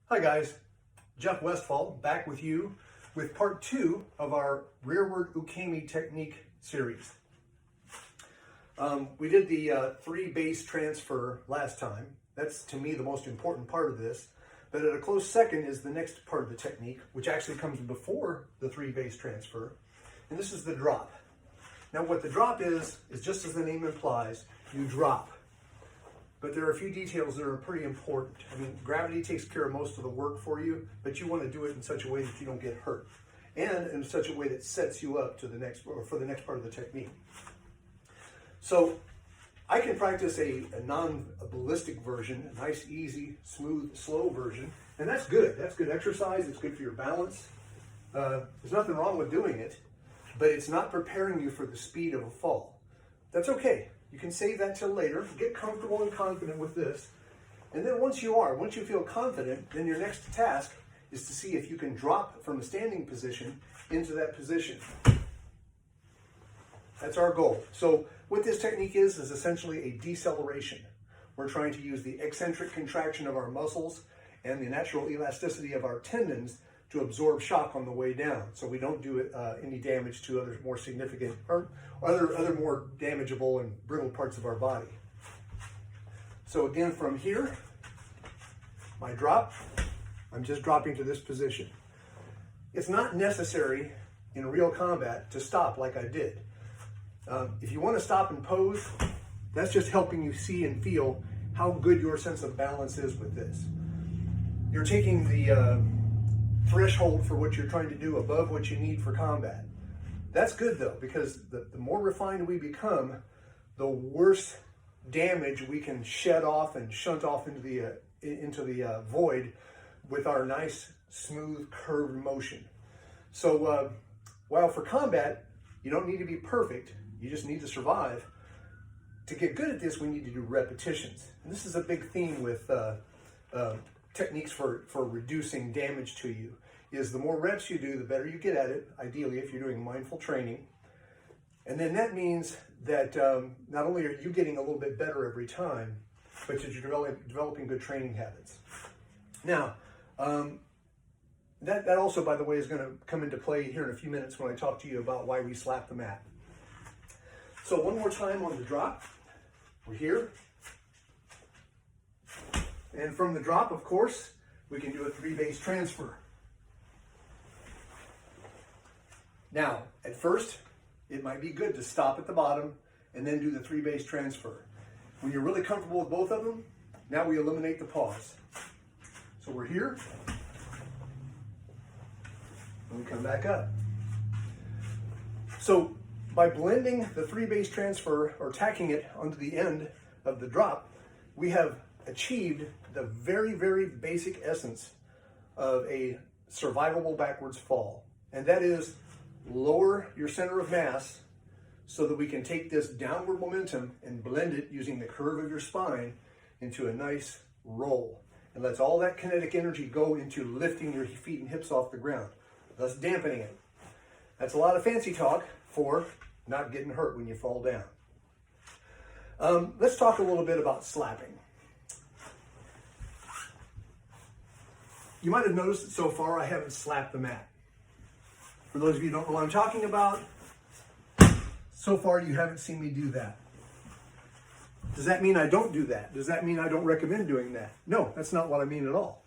Hi guys, Jeff Westfall back with you with part 2 of our rearward ukemi technique series. We did the 3 base transfer last time. That's to me the most important part of this, but at a close second is the next part of the technique, which actually comes before the 3 base transfer, and this is the drop. Now what the drop is just as the name implies, you drop. But there are a few details that are pretty important. I mean, gravity takes care of most of the work for you, but you want to do it in such a way that you don't get hurt, and in such a way that sets you up to the next, or for the next part of the technique. So I can practice a non-ballistic version, a nice, easy, smooth, slow version, and that's good. That's good exercise. It's good for your balance. There's nothing wrong with doing it, but it's not preparing you for the speed of a fall. That's okay. You can save that till later. Get comfortable and confident with this. And then once you feel confident, then your next task is to see if you can drop from a standing position into that position. That's our goal. So what this technique is essentially a deceleration. We're trying to use the eccentric contraction of our muscles and the natural elasticity of our tendons to absorb shock on the way down, so we don't do any damage to other more significant or other more damageable and brittle parts of our body. So again, from here, my drop, I'm just dropping to this position. It's not necessary in real combat to stop like I did. If you want to stop and pose, that's just helping you see and feel how good your sense of balance is with this. You're taking the threshold for what you're trying to do above what you need for combat. That's good though, because the more refined we become, the worse damage we can shed off and shunt off into the void with our nice, smooth, curved motion. So while for combat, you don't need to be perfect, you just need to survive. To get good at this, we need to do repetitions. And this is a big theme with techniques for reducing damage to you, is the more reps you do, the better you get at it, ideally if you're doing mindful training. And then that means that not only are you getting a little bit better every time, but that you're developing good training habits. Now, that also, by the way, is going to come into play here in a few minutes when I talk to you about why we slap the mat. So one more time on the drop, we're here. And from the drop, of course, we can do a 3 base transfer. Now, at first, it might be good to stop at the bottom and then do the 3 base transfer. When you're really comfortable with both of them, now we eliminate the pause. So we're here, and we come back up. So by blending the 3 base transfer or tacking it onto the end of the drop, we have achieved the very, very basic essence of a survivable backwards fall. And that is lower your center of mass so that we can take this downward momentum and blend it using the curve of your spine into a nice roll. And lets all that kinetic energy go into lifting your feet and hips off the ground, thus dampening it. That's a lot of fancy talk for not getting hurt when you fall down. Let's talk a little bit about slapping. You might have noticed that so far I haven't slapped the mat. For those of you who don't know what I'm talking about, so far you haven't seen me do that. Does that mean I don't do that? Does that mean I don't recommend doing that? No, that's not what I mean at all.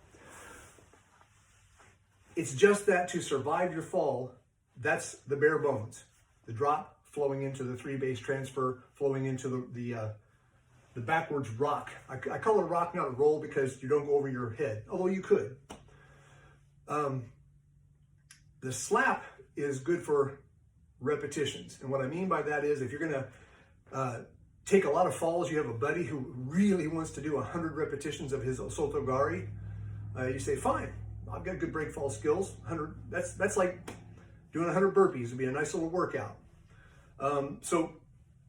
It's just that to survive your fall, that's the bare bones. The drop flowing into the 3 base transfer, flowing into the backwards rock. I call it a rock, not a roll, because you don't go over your head, although you could. The slap is good for repetitions. And what I mean by that is if you're going to take a lot of falls, you have a buddy who really wants to do 100 repetitions of his Osotogari, you say, fine, I've got good break fall skills. 100, that's like doing 100 burpees. It'd be a nice little workout. So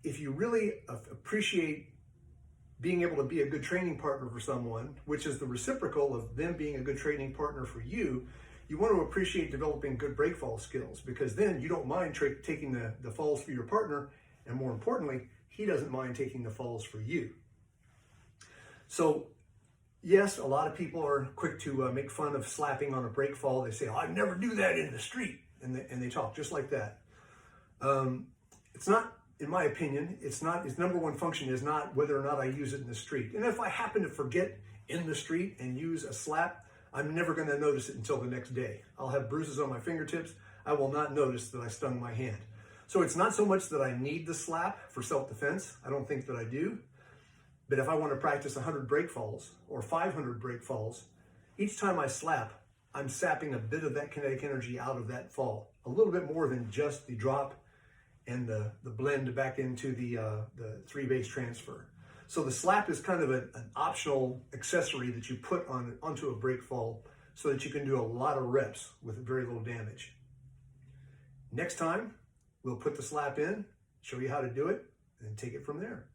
if you really appreciate being able to be a good training partner for someone, which is the reciprocal of them being a good training partner for you, you want to appreciate developing good break fall skills, because then you don't mind taking the falls for your partner, and more importantly, he doesn't mind taking the falls for you. So Yes, a lot of people are quick to make fun of slapping on a break fall. They say, "Oh, I never do that in the street," and they talk just like that. It's not, in my opinion, it's not, its number one function is not whether or not I use it in the street. And if I happen to forget in the street and use a slap, I'm never going to notice it until the next day. I'll have bruises on my fingertips. I will not notice that I stung my hand. So it's not so much that I need the slap for self-defense. I don't think that I do. But if I want to practice 100 break falls or 500 break falls, each time I slap, I'm sapping a bit of that kinetic energy out of that fall. A little bit more than just the drop and the blend back into the 3-base transfer. So the slap is kind of an optional accessory that you put onto a break fall so that you can do a lot of reps with very little damage. Next time, we'll put the slap in, show you how to do it, and take it from there.